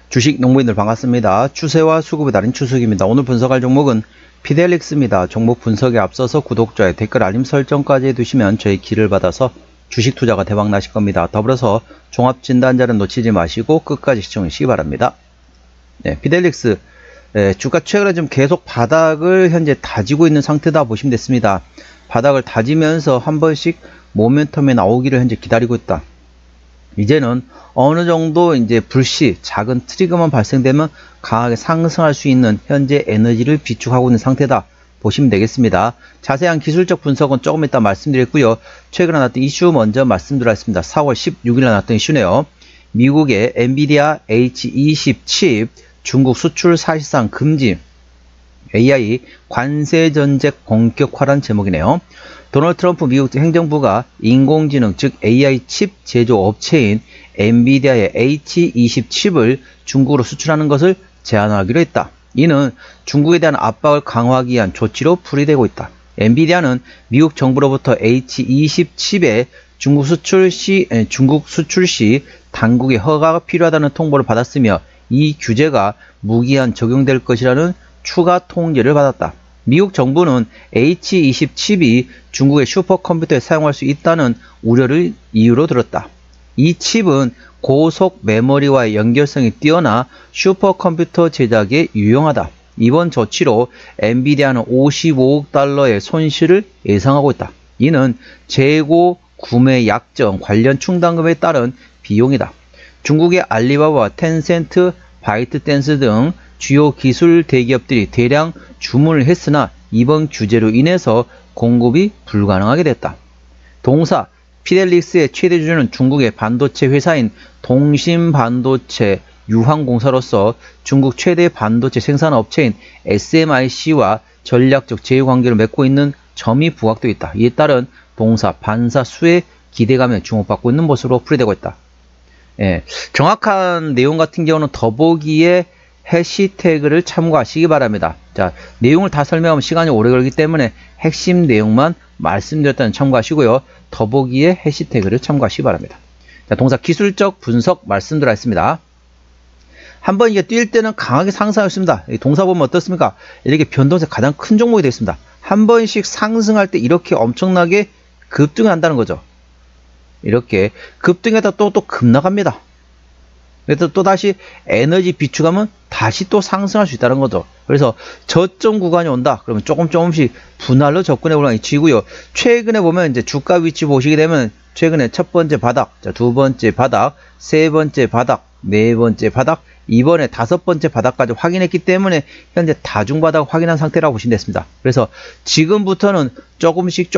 주식 농부인들 반갑습니다. 추세와 수급이 다른 추석입니다. 오늘 분석할 종목은 피델릭스입니다. 종목 분석에 앞서서 구독자의 댓글 알림 설정까지 해두시면 저희 길을 받아서 주식 투자가 대박 나실 겁니다. 더불어서 종합진단자는 놓치지 마시고 끝까지 시청해 주시기 바랍니다. 네, 피델릭스 주가 최근에 좀 계속 바닥을 현재 다지고 있는 상태다 보시면 됐습니다. 바닥을 다지면서 한 번씩 모멘텀에 나오기를 현재 기다리고 있다. 이제는 어느 정도 이제 불씨 작은 트리거만 발생되면 강하게 상승할 수 있는 현재 에너지를 비축하고 있는 상태다 보시면 되겠습니다. 자세한 기술적 분석은 조금 이따 말씀드렸고요. 최근에 나왔던 이슈 먼저 말씀드리겠습니다. 4월 16일에 나왔던 이슈네요. 미국의 엔비디아 H20 칩 중국 수출 사실상 금지, AI 관세 전쟁 본격화란 제목이네요. 도널드 트럼프 미국 행정부가 인공지능 즉 AI 칩 제조 업체인 엔비디아의 H20 칩을 중국으로 수출하는 것을 제한하기로 했다. 이는 중국에 대한 압박을 강화하기 위한 조치로 풀이되고 있다. 엔비디아는 미국 정부로부터 H20 칩의 중국 수출 시 당국의 허가가 필요하다는 통보를 받았으며 이 규제가 무기한 적용될 것이라는 추가 통지를 받았다. 미국 정부는 H20 칩이 중국의 슈퍼컴퓨터에 사용할 수 있다는 우려를 이유로 들었다. 이 칩은 고속 메모리와의 연결성이 뛰어나 슈퍼컴퓨터 제작에 유용하다. 이번 조치로 엔비디아는 55억 달러의 손실을 예상하고 있다. 이는 재고 구매 약정 관련 충당금에 따른 비용이다. 중국의 알리바바와 텐센트, 바이트댄스 등 주요 기술 대기업들이 대량 주문을 했으나 이번 규제로 인해서 공급이 불가능하게 됐다. 동사 피델릭스의 최대 주주는 중국의 반도체 회사인 동신반도체 유황공사로서 중국 최대 반도체 생산업체인 SMIC와 전략적 제휴관계를 맺고 있는 점이 부각되어 있다. 이에 따른 동사 반사 수의 기대감에 주목받고 있는 것으로 풀이되고 있다. 정확한 내용 같은 경우는 더보기에 해시태그를 참고하시기 바랍니다. 자, 내용을 다 설명하면 시간이 오래 걸리기 때문에 핵심 내용만 말씀드렸다는 참고하시고요. 더보기에 해시태그를 참고하시기 바랍니다. 자, 동사 기술적 분석 말씀드렸습니다. 한번 이게 뛸 때는 강하게 상승하였습니다. 동사 보면 어떻습니까? 이렇게 변동세 가장 큰 종목이 되겠습니다. 한 번씩 상승할 때 이렇게 엄청나게 급등을 한다는 거죠. 이렇게 급등했다 또 급락합니다. 그래서 또 다시 에너지 비축하면 다시 또 상승할 수 있다는 거죠. 그래서 저점 구간이 온다. 그러면 조금씩 분할로 접근해 보는 위치이고요. 최근에 보면 이제 주가 위치 보시게 되면 최근에 첫 번째 바닥, 자, 두 번째 바닥, 세 번째 바닥, 네 번째 바닥, 이번에 다섯 번째 바닥까지 확인했기 때문에 현재 다중바닥 확인한 상태라고 보시면 됐습니다. 그래서 지금부터는 조금씩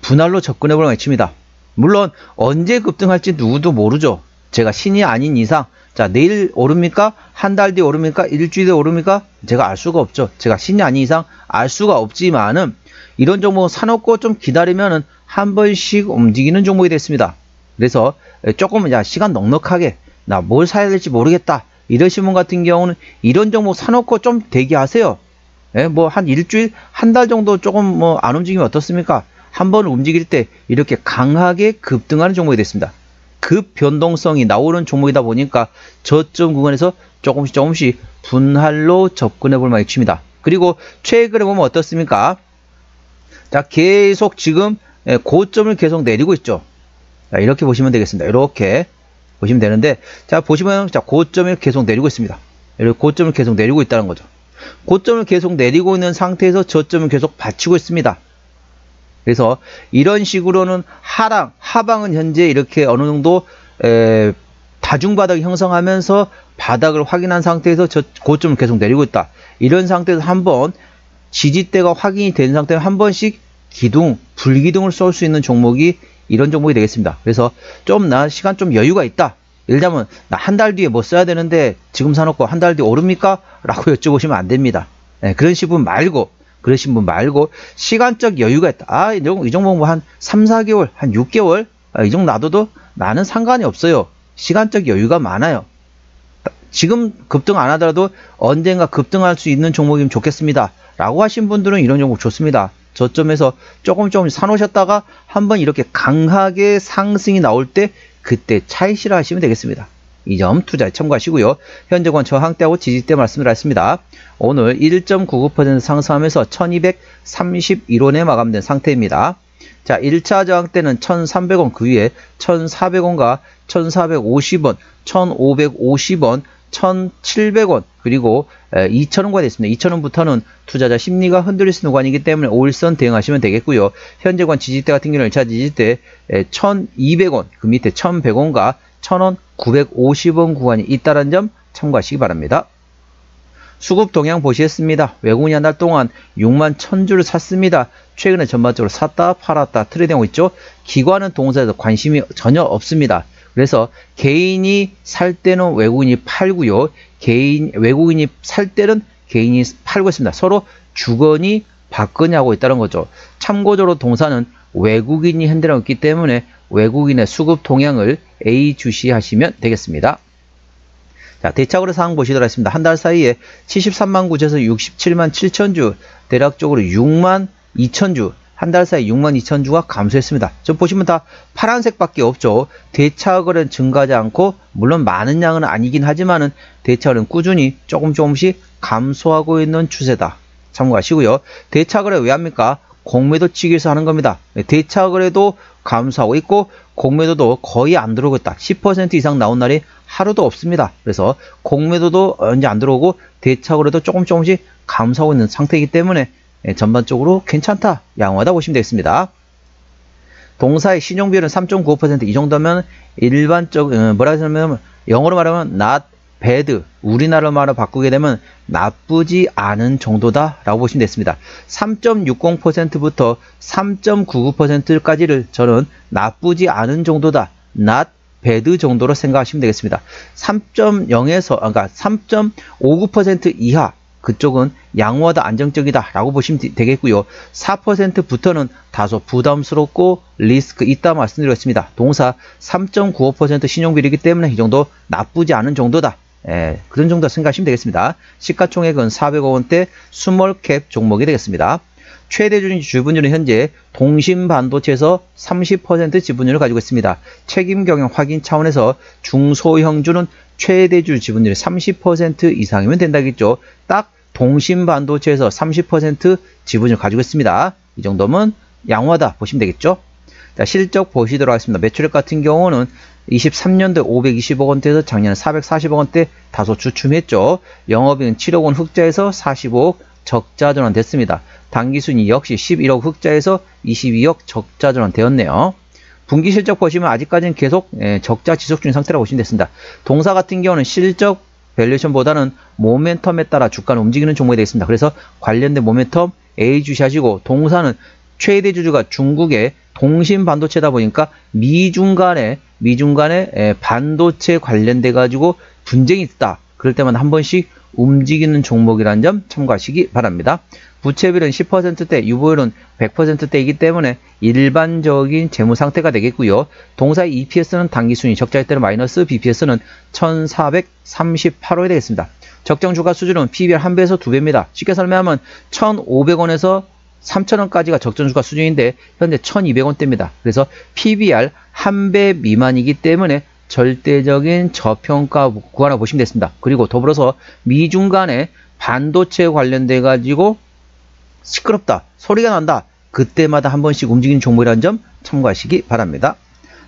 분할로 접근해 보는 위치입니다. 물론 언제 급등할지 누구도 모르죠. 제가 신이 아닌 이상, 자, 내일 오릅니까? 한 달 뒤에 오릅니까? 일주일 뒤에 오릅니까? 제가 알 수가 없죠. 제가 신이 아닌 이상 알 수가 없지만은 이런 종목 사놓고 좀 기다리면은 한 번씩 움직이는 종목이 됐습니다. 그래서 조금 시간 넉넉하게 나 뭘 사야 될지 모르겠다 이러신 분 같은 경우는 이런 종목 사놓고 좀 대기하세요. 뭐 한 일주일, 한 달 정도 조금 안 움직이면 어떻습니까? 한번 움직일 때 이렇게 강하게 급등하는 종목이 됐습니다. 급 변동성이 나오는 종목이다 보니까 저점 구간에서 조금씩 분할로 접근해 볼 만한 위치입니다. 그리고 최근에 보면 어떻습니까? 자, 계속 지금 고점을 계속 내리고 있죠. 자, 이렇게 보시면 되겠습니다. 이렇게 보시면 되는데, 자, 보시면 자, 고점을 계속 내리고 있습니다. 이렇게 고점을 계속 내리고 있다는 거죠. 고점을 계속 내리고 있는 상태에서 저점을 계속 받치고 있습니다. 그래서 이런 식으로는 하방은 현재 이렇게 어느 정도 다중바닥이 형성하면서 바닥을 확인한 상태에서 저 고점을 계속 내리고 있다. 이런 상태에서 한번 지지대가 확인이 된 상태에서 한 번씩 불기둥을 쏠 수 있는 종목이 이런 종목이 되겠습니다. 그래서 나 시간 좀 여유가 있다. 예를 들면 나 한 달 뒤에 뭐 써야 되는데 지금 사놓고 한 달 뒤에 오릅니까? 라고 여쭤보시면 안 됩니다. 그러신 분 말고 시간적 여유가 있다. 이 종목 뭐 한 3, 4개월, 한 6개월 이 정도 놔둬도 나는 상관이 없어요. 시간적 여유가 많아요. 지금 급등 안 하더라도 언젠가 급등할 수 있는 종목이면 좋겠습니다. 라고 하신 분들은 이런 종목 좋습니다. 저점에서 조금 사놓으셨다가 한번 이렇게 강하게 상승이 나올 때 그때 차익 실현하시면 되겠습니다. 이 점 투자에 참고하시고요. 현재권 저항대하고 지지대 말씀드렸습니다. 오늘 1.99% 상승하면서 1231원에 마감된 상태입니다. 자, 1차 저항대는 1300원, 그 위에 1400원과 1450원, 1550원, 1700원, 그리고 2000원과 됐습니다. 2000원부터는 투자자 심리가 흔들릴 수 있는 구간이기 때문에 5일선 대응하시면 되겠고요. 현재권 지지대 같은 경우는 1차 지지대 1200원, 그 밑에 1100원과 1000원, 950원 구간이 있다는 점 참고하시기 바랍니다. 수급 동향 보시겠습니다. 외국인이 한 달 동안 6만 1000주를 샀습니다. 최근에 전반적으로 샀다 팔았다 트레이딩하고 있죠. 기관은 동사에서 관심이 전혀 없습니다. 그래서 개인이 살 때는 외국인이 팔고요. 외국인이 살 때는 개인이 팔고 있습니다. 서로 주거니 받거니 하고 있다는 거죠. 참고적으로 동사는 외국인이 핸들하고 있기 때문에 외국인의 수급 동향을 예의주시하시면 되겠습니다. 자, 대차거래 상황 보시도록 하겠습니다. 한 달 사이에 73만 구에서 67만 7천주, 대략적으로 6만 2천주, 한 달 사이 6만 2천주가 감소했습니다. 좀 보시면 다 파란색밖에 없죠. 대차거래는 증가하지 않고, 물론 많은 양은 아니긴 하지만은 대차거래는 꾸준히 조금씩 감소하고 있는 추세다. 참고하시고요. 대차거래 왜 합니까? 공매도 치기 위해서 하는 겁니다. 대차거래도 감소하고 있고 공매도도 거의 안 들어오고 있다. 10% 이상 나온 날이 하루도 없습니다. 그래서 공매도도 언제 안 들어오고 대차거래도 조금씩 감소하고 있는 상태이기 때문에 전반적으로 괜찮다, 양호하다 보시면 되겠습니다. 동사의 신용비율은 3.95%, 이 정도면 일반적, 뭐라 하냐면 영어로 말하면 not bad, 우리나라 말로 바꾸게 되면 나쁘지 않은 정도다 라고 보시면 되겠습니다. 3.60%부터 3.99%까지를 저는 나쁘지 않은 정도다, not bad 정도로 생각하시면 되겠습니다. 3.0에서 그러니까 3.59% 이하, 그쪽은 양호하다, 안정적이다 라고 보시면 되겠고요. 4%부터는 다소 부담스럽고 리스크 있다 말씀드렸습니다. 동사 3.95% 신용비율이기 때문에 이 정도 나쁘지 않은 정도다, 그런 정도 생각하시면 되겠습니다. 시가총액은 400억원대 스몰캡 종목이 되겠습니다. 최대 지분율은 현재 동심반도체에서 30% 지분율을 가지고 있습니다. 책임 경영 확인 차원에서 중소형주는 최대주 지분율이 30% 이상이면 된다겠죠. 딱 동심반도체에서 30% 지분을 가지고 있습니다. 이 정도면 양호하다 보시면 되겠죠. 자, 실적 보시도록 하겠습니다. 매출액 같은 경우는 23년도에 520억원대에서 작년에 440억원대 다소 주춤했죠. 영업이익은 7억원 흑자에서 45억 적자 전환됐습니다. 당기순이 역시 11억 흑자에서 22억 적자 전환되었네요. 분기 실적 보시면 아직까지는 계속 적자 지속 중인 상태라고 보시면 됐습니다. 동사 같은 경우는 실적 밸류에이션보다는 모멘텀에 따라 주가는 움직이는 종목이 되겠습니다. 그래서 관련된 모멘텀 예의주시하시고, 동사는 최대 주주가 중국의 동심 반도체다 보니까 미중 간에 반도체 관련돼 가지고 분쟁이 있다. 그럴 때마다 한 번씩 움직이는 종목이라는 점 참고하시기 바랍니다. 부채비율은 10%대, 유보율은 100%대이기 때문에 일반적인 재무 상태가 되겠고요. 동사의 EPS는 당기순위 적자일 때는 마이너스, BPS는 1438원이 되겠습니다. 적정 주가 수준은 PBR 1배에서 2배입니다. 쉽게 설명하면 1,500원에서 3,000원까지가 적정 주가 수준인데 현재 1,200원대입니다. 그래서 PBR 1배 미만이기 때문에 절대적인 저평가 구간을 보시면 됐습니다. 그리고 더불어서 미중 간에 반도체 관련돼 가지고 시끄럽다, 소리가 난다, 그때마다 한 번씩 움직이는 종목이라는 점 참고하시기 바랍니다.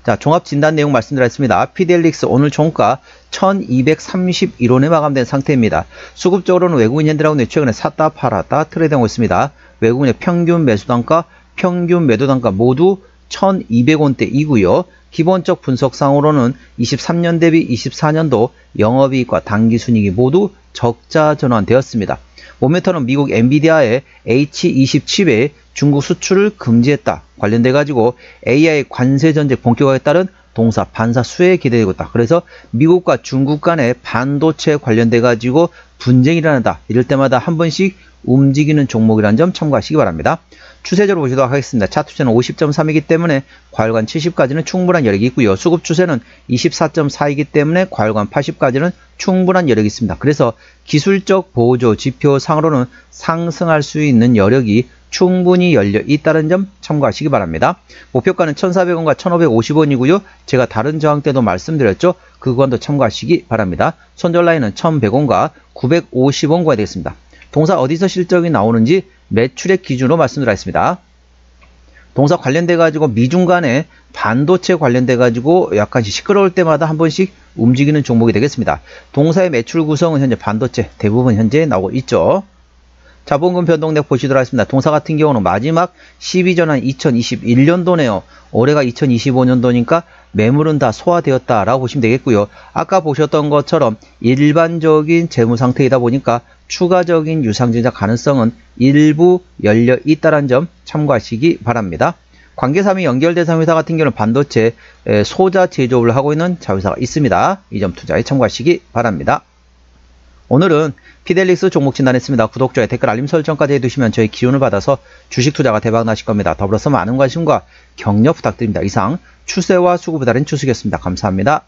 자, 종합 진단 내용 말씀드렸습니다. 피델릭스 오늘 종가 1231원에 마감된 상태입니다. 수급적으로는 외국인 현대라고 최근에 샀다 팔았다 트레이딩하고 있습니다. 외국인의 평균 매수 단가, 평균 매도 단가 모두 1200원대이고요. 기본적 분석상으로는 23년 대비 24년도 영업이익과 당기순이익이 모두 적자 전환되었습니다. 모멘텀은 미국 엔비디아의 H20칩에 중국 수출을 금지했다 관련돼 가지고 AI 관세 전쟁 본격화에 따른 동사 반사 수혜에 기대되고 있다. 그래서 미국과 중국 간의 반도체 관련돼 가지고 분쟁이 일어난다. 이럴 때마다 한 번씩 움직이는 종목이라는 점 참고하시기 바랍니다. 추세적으로 보시도록 하겠습니다. 차트 추세는 50.3이기 때문에 과열관 70까지는 충분한 여력이 있고요. 수급 추세는 24.4이기 때문에 과열관 80까지는 충분한 여력이 있습니다. 그래서 기술적 보조 지표상으로는 상승할 수 있는 여력이 충분히 열려 있다는 점 참고하시기 바랍니다. 목표가는 1,400원과 1,550원이고요. 제가 다른 저항 때도 말씀드렸죠. 그 구간도 참고하시기 바랍니다. 손절 라인은 1,100원과 950원과 되겠습니다. 동사 어디서 실적이 나오는지 매출액 기준으로 말씀드리겠습니다. 동사 관련돼 가지고 미중 간에 반도체 관련돼 가지고 약간씩 시끄러울 때마다 한 번씩 움직이는 종목이 되겠습니다. 동사의 매출 구성은 현재 반도체 대부분 현재 나오고 있죠. 자본금 변동액 보시도록 하겠습니다. 동사 같은 경우는 마지막 12전환 2021년도네요. 올해가 2025년도니까 매물은 다 소화되었다라고 보시면 되겠고요. 아까 보셨던 것처럼 일반적인 재무 상태이다 보니까 추가적인 유상증자 가능성은 일부 열려 있다는 점 참고하시기 바랍니다. 관계사미 연결대상 회사 같은 경우는 반도체 소자 제조업을 하고 있는 자회사가 있습니다. 이 점 투자에 참고하시기 바랍니다. 오늘은 피델릭스 종목 진단했습니다. 구독, 좋아요, 댓글, 알림 설정까지 해두시면 저희 기운을 받아서 주식 투자가 대박 나실 겁니다. 더불어서 많은 관심과 격려 부탁드립니다. 이상 추세와 수급에 다른 추석이었습니다. 감사합니다.